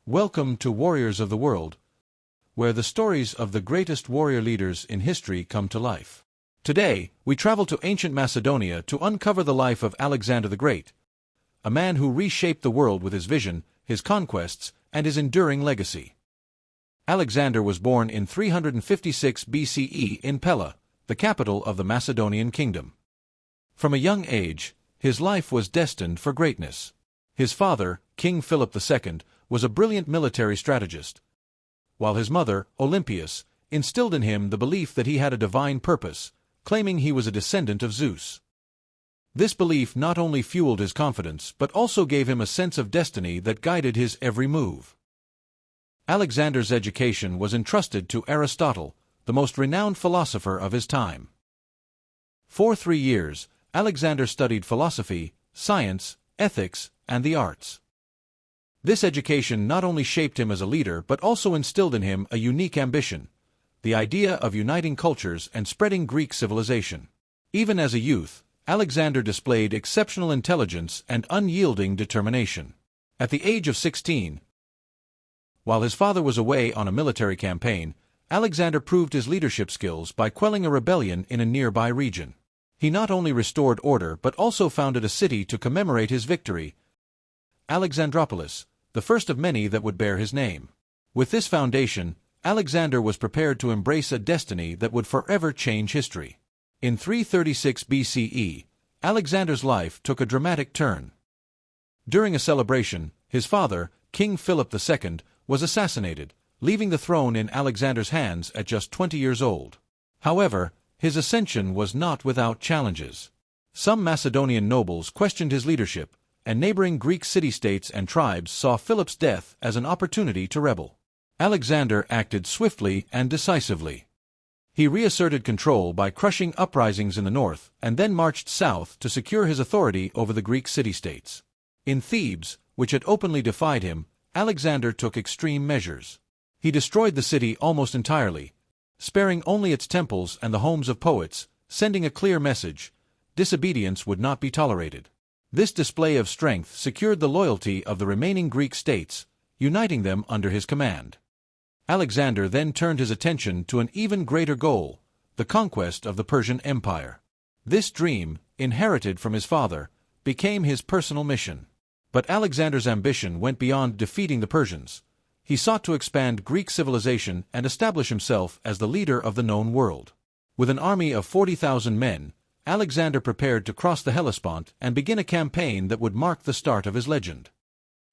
Welcome to Warriors of the World, where the stories of the greatest warrior leaders in history come to life. Today, we travel to ancient Macedonia to uncover the life of Alexander the Great, a man who reshaped the world with his vision, his conquests, and his enduring legacy. Alexander was born in 356 BCE in Pella, the capital of the Macedonian kingdom. From a young age, his life was destined for greatness. His father, King Philip II, was a brilliant military strategist, while his mother, Olympias, instilled in him the belief that he had a divine purpose, claiming he was a descendant of Zeus. This belief not only fueled his confidence but also gave him a sense of destiny that guided his every move. Alexander's education was entrusted to Aristotle, the most renowned philosopher of his time. For 3 years, Alexander studied philosophy, science, ethics, and the arts. This education not only shaped him as a leader but also instilled in him a unique ambition, the idea of uniting cultures and spreading Greek civilization. Even as a youth, Alexander displayed exceptional intelligence and unyielding determination. At the age of 16, while his father was away on a military campaign, Alexander proved his leadership skills by quelling a rebellion in a nearby region. He not only restored order but also founded a city to commemorate his victory, Alexandropolis, the first of many that would bear his name. With this foundation, Alexander was prepared to embrace a destiny that would forever change history. In 336 BCE, Alexander's life took a dramatic turn. During a celebration, his father, King Philip II, was assassinated, leaving the throne in Alexander's hands at just 20 years old. However, his ascension was not without challenges. Some Macedonian nobles questioned his leadership, and neighboring Greek city-states and tribes saw Philip's death as an opportunity to rebel. Alexander acted swiftly and decisively. He reasserted control by crushing uprisings in the north and then marched south to secure his authority over the Greek city-states. In Thebes, which had openly defied him, Alexander took extreme measures. He destroyed the city almost entirely, sparing only its temples and the homes of poets, sending a clear message: disobedience would not be tolerated. This display of strength secured the loyalty of the remaining Greek states, uniting them under his command. Alexander then turned his attention to an even greater goal, the conquest of the Persian Empire. This dream, inherited from his father, became his personal mission. But Alexander's ambition went beyond defeating the Persians. He sought to expand Greek civilization and establish himself as the leader of the known world. With an army of 40,000 men, Alexander prepared to cross the Hellespont and begin a campaign that would mark the start of his legend.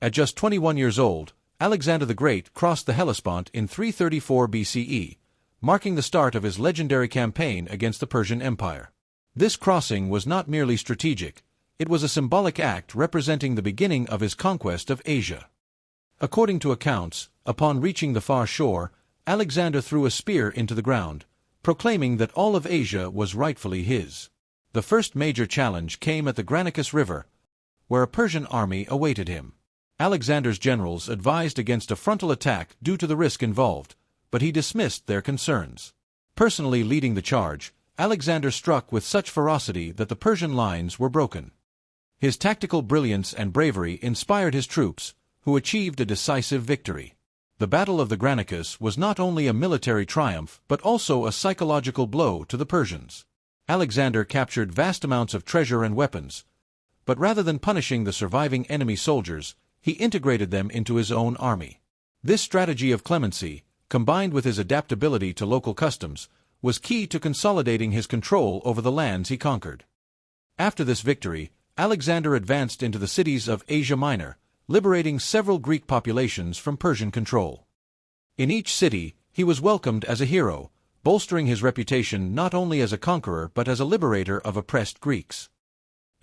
At just 21 years old, Alexander the Great crossed the Hellespont in 334 BCE, marking the start of his legendary campaign against the Persian Empire. This crossing was not merely strategic, it was a symbolic act representing the beginning of his conquest of Asia. According to accounts, upon reaching the far shore, Alexander threw a spear into the ground, proclaiming that all of Asia was rightfully his. The first major challenge came at the Granicus River, where a Persian army awaited him. Alexander's generals advised against a frontal attack due to the risk involved, but he dismissed their concerns. Personally leading the charge, Alexander struck with such ferocity that the Persian lines were broken. His tactical brilliance and bravery inspired his troops, who achieved a decisive victory. The Battle of the Granicus was not only a military triumph but also a psychological blow to the Persians. Alexander captured vast amounts of treasure and weapons, but rather than punishing the surviving enemy soldiers, he integrated them into his own army. This strategy of clemency, combined with his adaptability to local customs, was key to consolidating his control over the lands he conquered. After this victory, Alexander advanced into the cities of Asia Minor, liberating several Greek populations from Persian control. In each city, he was welcomed as a hero, bolstering his reputation not only as a conqueror but as a liberator of oppressed Greeks.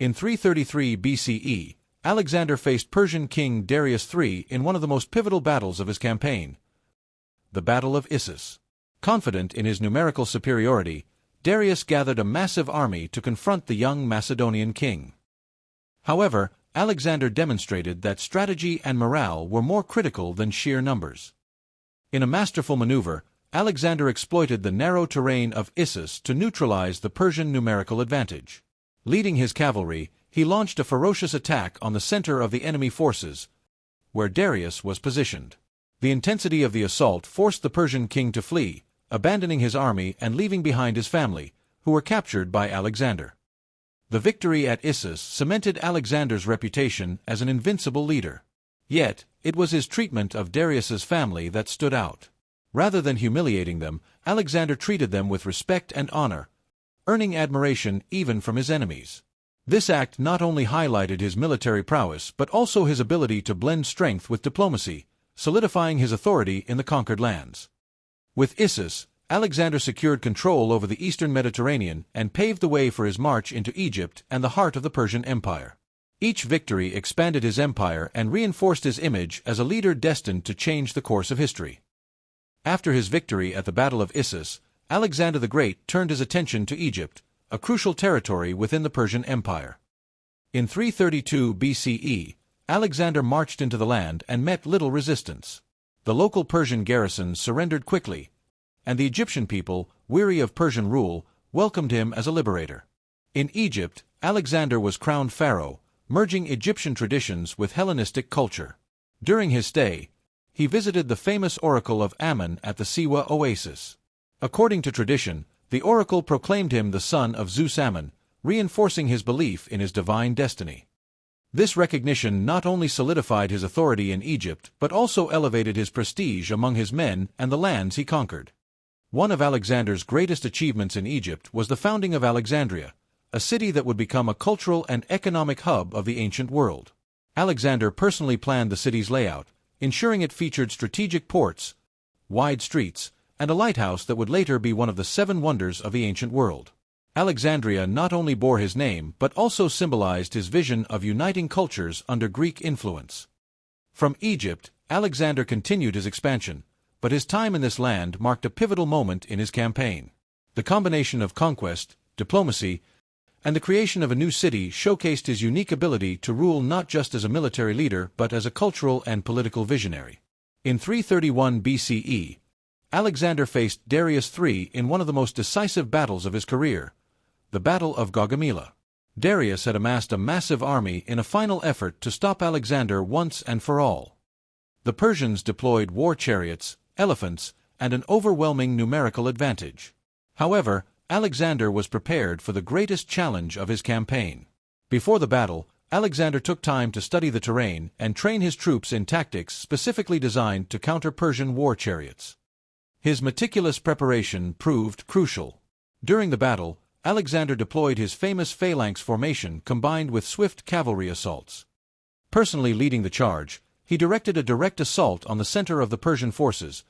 In 333 BCE, Alexander faced Persian king Darius III in one of the most pivotal battles of his campaign, the Battle of Issus. Confident in his numerical superiority, Darius gathered a massive army to confront the young Macedonian king. However, Alexander demonstrated that strategy and morale were more critical than sheer numbers. In a masterful maneuver, Alexander exploited the narrow terrain of Issus to neutralize the Persian numerical advantage. Leading his cavalry, he launched a ferocious attack on the center of the enemy forces, where Darius was positioned. The intensity of the assault forced the Persian king to flee, abandoning his army and leaving behind his family, who were captured by Alexander. The victory at Issus cemented Alexander's reputation as an invincible leader. Yet, it was his treatment of Darius's family that stood out. Rather than humiliating them, Alexander treated them with respect and honor, earning admiration even from his enemies. This act not only highlighted his military prowess but also his ability to blend strength with diplomacy, solidifying his authority in the conquered lands. With Issus, Alexander secured control over the eastern Mediterranean and paved the way for his march into Egypt and the heart of the Persian Empire. Each victory expanded his empire and reinforced his image as a leader destined to change the course of history. After his victory at the Battle of Issus, Alexander the Great turned his attention to Egypt, a crucial territory within the Persian Empire. In 332 BCE, Alexander marched into the land and met little resistance. The local Persian garrisons surrendered quickly, and the Egyptian people, weary of Persian rule, welcomed him as a liberator. In Egypt, Alexander was crowned pharaoh, merging Egyptian traditions with Hellenistic culture. During his stay, he visited the famous oracle of Ammon at the Siwa oasis. According to tradition, the oracle proclaimed him the son of Zeus Ammon, reinforcing his belief in his divine destiny. This recognition not only solidified his authority in Egypt but also elevated his prestige among his men and the lands he conquered. One of Alexander's greatest achievements in Egypt was the founding of Alexandria, a city that would become a cultural and economic hub of the ancient world. Alexander personally planned the city's layout, ensuring it featured strategic ports, wide streets, and a lighthouse that would later be one of the 7 wonders of the ancient world. Alexandria not only bore his name but also symbolized his vision of uniting cultures under Greek influence. From Egypt, Alexander continued his expansion, but his time in this land marked a pivotal moment in his campaign. The combination of conquest, diplomacy, and the creation of a new city showcased his unique ability to rule not just as a military leader but as a cultural and political visionary. In 331 BCE, Alexander faced Darius III in one of the most decisive battles of his career, the Battle of Gaugamela. Darius had amassed a massive army in a final effort to stop Alexander once and for all. The Persians deployed war chariots, elephants, and an overwhelming numerical advantage. However, Alexander was prepared for the greatest challenge of his campaign. Before the battle, Alexander took time to study the terrain and train his troops in tactics specifically designed to counter Persian war chariots. His meticulous preparation proved crucial. During the battle, Alexander deployed his famous phalanx formation combined with swift cavalry assaults. Personally leading the charge, he directed a direct assault on the center of the Persian forces,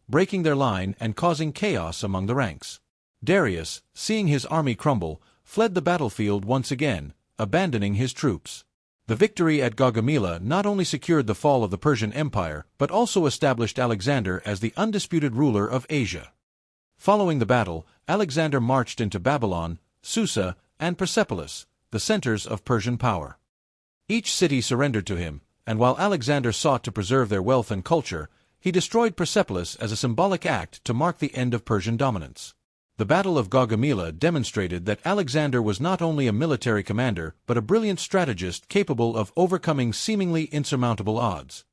breaking their line and causing chaos among the ranks. Darius, seeing his army crumble, fled the battlefield once again, abandoning his troops. The victory at Gaugamela not only secured the fall of the Persian Empire but also established Alexander as the undisputed ruler of Asia. Following the battle, Alexander marched into Babylon, Susa, and Persepolis, the centers of Persian power. Each city surrendered to him, and while Alexander sought to preserve their wealth and culture, he destroyed Persepolis as a symbolic act to mark the end of Persian dominance. The Battle of Gaugamela demonstrated that Alexander was not only a military commander but a brilliant strategist capable of overcoming seemingly insurmountable odds.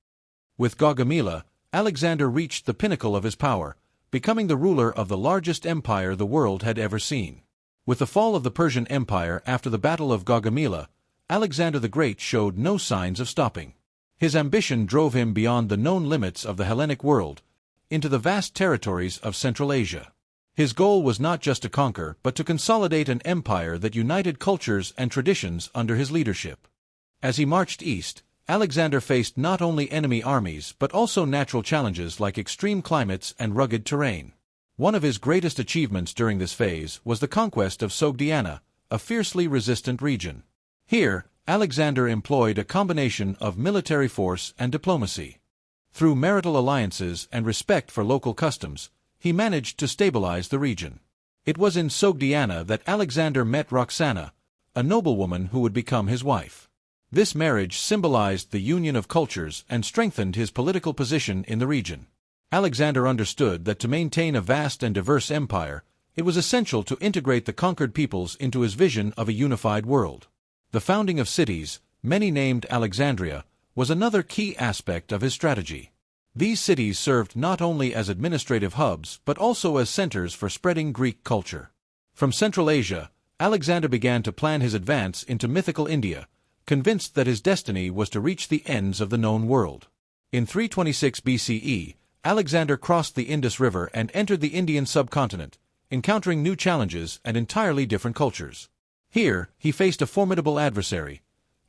With Gaugamela, Alexander reached the pinnacle of his power, becoming the ruler of the largest empire the world had ever seen. With the fall of the Persian Empire after the Battle of Gaugamela, Alexander the Great showed no signs of stopping. His ambition drove him beyond the known limits of the Hellenic world, into the vast territories of Central Asia. His goal was not just to conquer but to consolidate an empire that united cultures and traditions under his leadership. As he marched east, Alexander faced not only enemy armies but also natural challenges like extreme climates and rugged terrain. One of his greatest achievements during this phase was the conquest of Sogdiana, a fiercely resistant region. Here, Alexander employed a combination of military force and diplomacy. Through marital alliances and respect for local customs, he managed to stabilize the region. It was in Sogdiana that Alexander met Roxana, a noblewoman who would become his wife. This marriage symbolized the union of cultures and strengthened his political position in the region. Alexander understood that to maintain a vast and diverse empire, it was essential to integrate the conquered peoples into his vision of a unified world. The founding of cities, many named Alexandria, was another key aspect of his strategy. These cities served not only as administrative hubs but also as centers for spreading Greek culture. From Central Asia, Alexander began to plan his advance into mythical India, convinced that his destiny was to reach the ends of the known world. In 326 BCE, Alexander crossed the Indus River and entered the Indian subcontinent, encountering new challenges and entirely different cultures. Here, he faced a formidable adversary,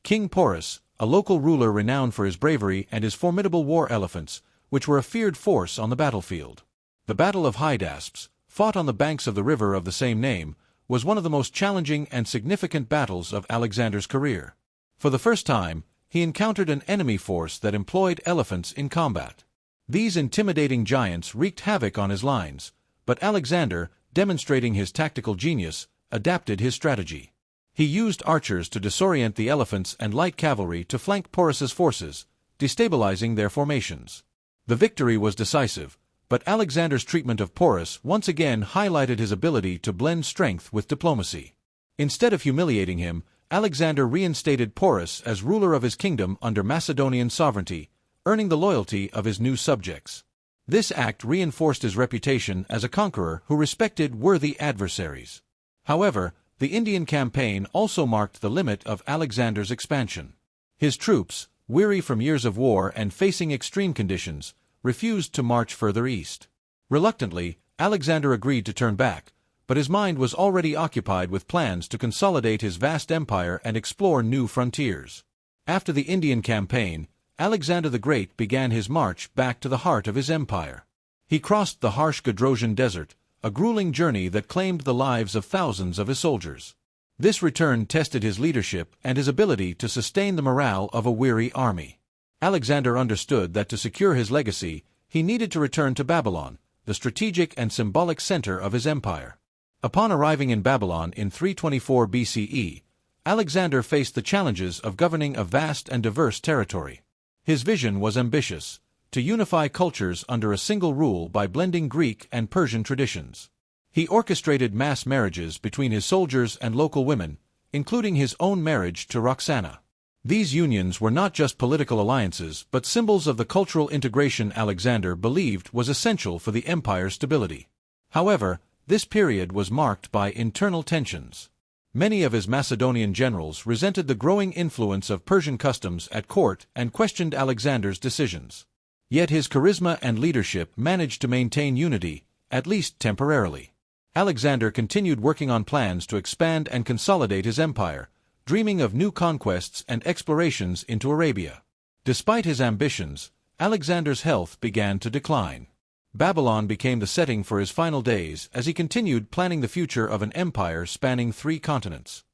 King Porus, a local ruler renowned for his bravery and his formidable war elephants, which were a feared force on the battlefield. The Battle of Hydaspes, fought on the banks of the river of the same name, was one of the most challenging and significant battles of Alexander's career. For the first time, he encountered an enemy force that employed elephants in combat. These intimidating giants wreaked havoc on his lines, but Alexander, demonstrating his tactical genius, adapted his strategy. He used archers to disorient the elephants and light cavalry to flank Porus's forces, destabilizing their formations. The victory was decisive, but Alexander's treatment of Porus once again highlighted his ability to blend strength with diplomacy. Instead of humiliating him, Alexander reinstated Porus as ruler of his kingdom under Macedonian sovereignty, earning the loyalty of his new subjects. This act reinforced his reputation as a conqueror who respected worthy adversaries. However, the Indian campaign also marked the limit of Alexander's expansion. His troops, weary from years of war and facing extreme conditions, refused to march further east. Reluctantly, Alexander agreed to turn back, but his mind was already occupied with plans to consolidate his vast empire and explore new frontiers. After the Indian campaign, Alexander the Great began his march back to the heart of his empire. He crossed the harsh Gadrosian Desert, a grueling journey that claimed the lives of thousands of his soldiers. This return tested his leadership and his ability to sustain the morale of a weary army. Alexander understood that to secure his legacy, he needed to return to Babylon, the strategic and symbolic center of his empire. Upon arriving in Babylon in 324 BCE, Alexander faced the challenges of governing a vast and diverse territory. His vision was ambitious, to unify cultures under a single rule by blending Greek and Persian traditions. He orchestrated mass marriages between his soldiers and local women, including his own marriage to Roxana. These unions were not just political alliances but symbols of the cultural integration Alexander believed was essential for the empire's stability. However, this period was marked by internal tensions. Many of his Macedonian generals resented the growing influence of Persian customs at court and questioned Alexander's decisions. Yet his charisma and leadership managed to maintain unity, at least temporarily. Alexander continued working on plans to expand and consolidate his empire, dreaming of new conquests and explorations into Arabia. Despite his ambitions, Alexander's health began to decline. Babylon became the setting for his final days as he continued planning the future of an empire spanning 3 continents.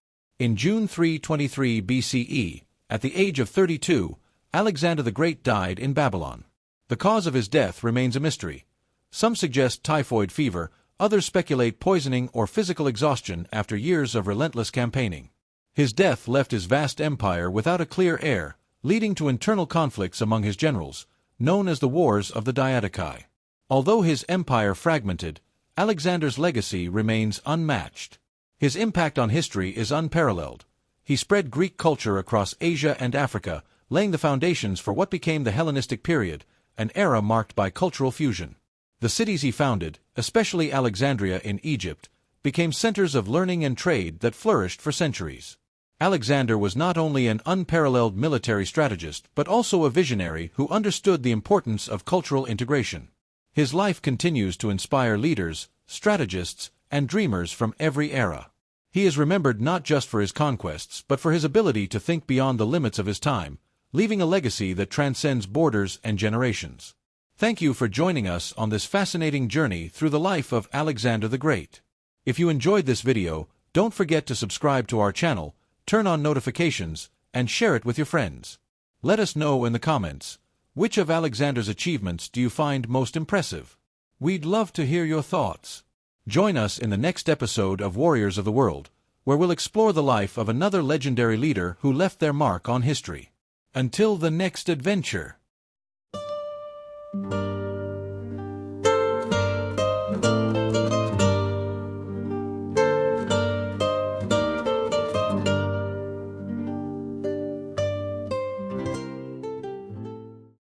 In June 323 BCE, at the age of 32, Alexander the Great died in Babylon. The cause of his death remains a mystery. Some suggest typhoid fever, others speculate poisoning or physical exhaustion after years of relentless campaigning. His death left his vast empire without a clear heir, leading to internal conflicts among his generals, known as the Wars of the Diadochi. Although his empire fragmented, Alexander's legacy remains unmatched. His impact on history is unparalleled. He spread Greek culture across Asia and Africa, laying the foundations for what became the Hellenistic period, an era marked by cultural fusion. The cities he founded, especially Alexandria in Egypt, became centers of learning and trade that flourished for centuries. Alexander was not only an unparalleled military strategist but also a visionary who understood the importance of cultural integration. His life continues to inspire leaders, strategists, and dreamers from every era. He is remembered not just for his conquests but for his ability to think beyond the limits of his time, leaving a legacy that transcends borders and generations. Thank you for joining us on this fascinating journey through the life of Alexander the Great. If you enjoyed this video, don't forget to subscribe to our channel, turn on notifications, and share it with your friends. Let us know in the comments, which of Alexander's achievements do you find most impressive? We'd love to hear your thoughts. Join us in the next episode of Warriors of the World, where we'll explore the life of another legendary leader who left their mark on history. Until the next adventure.